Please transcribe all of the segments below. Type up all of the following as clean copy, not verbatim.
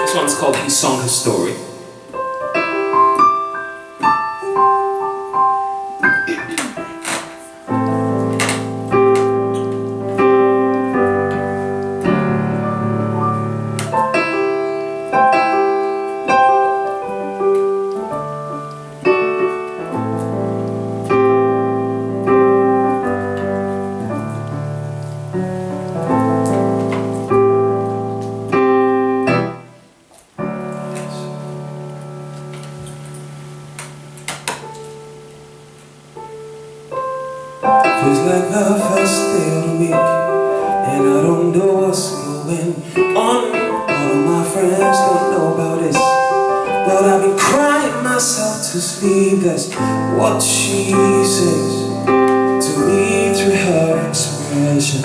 This one's called He Sung His Story. Feels like the first day of the week, and I don't know what's going on. All of my friends don't know about this, but I've been crying myself to sleep. That's what she says to me through her expression.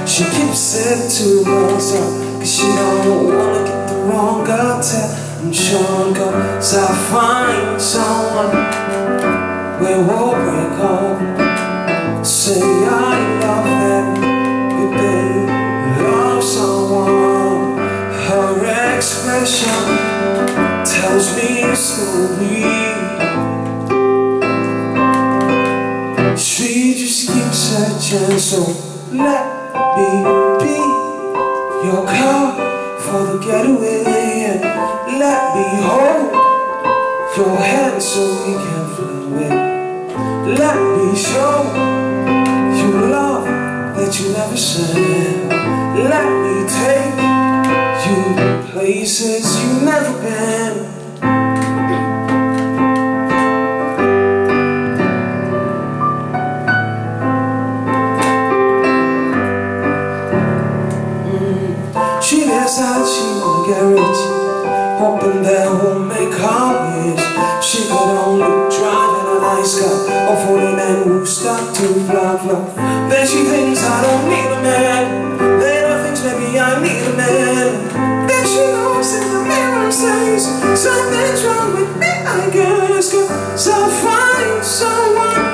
She keeps it to herself, cause she don't wanna get the wrong attention. Cause I find someone where we'll break home. Say I love them, but they love someone. Her expression tells me slowly. She just keeps searching, so let me be your car for the getaway, and let me hold your hand so we can fly away. Let me show love that you never said. Let me take you places you've never been. She decides she wanna get rich, hoping that will make her wish. She could only drive in a nice car, or for the man who start to fly. Then she thinks I don't need a man. Then I think maybe I need a man. Then she looks in the mirror and says, something's wrong with me, I guess. Cause I find someone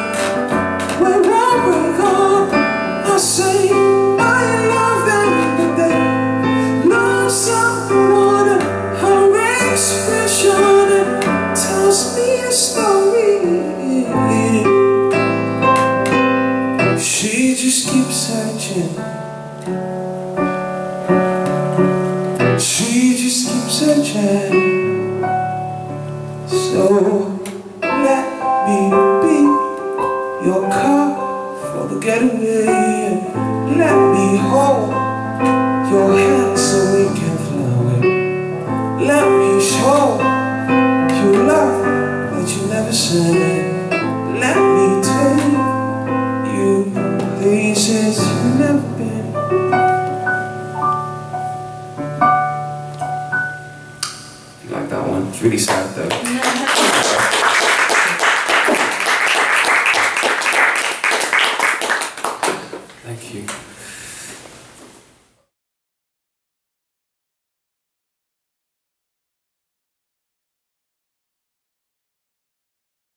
where we'll break up. I say I love them, but they love someone. And her expression tells me a story. She just keeps searching. She just keeps searching. So let me be your car for the getaway, and let me hold your hand so we can fly away. Let me show you love that you never said. Let me take you places you've never been. If you like that one, it's really sad though.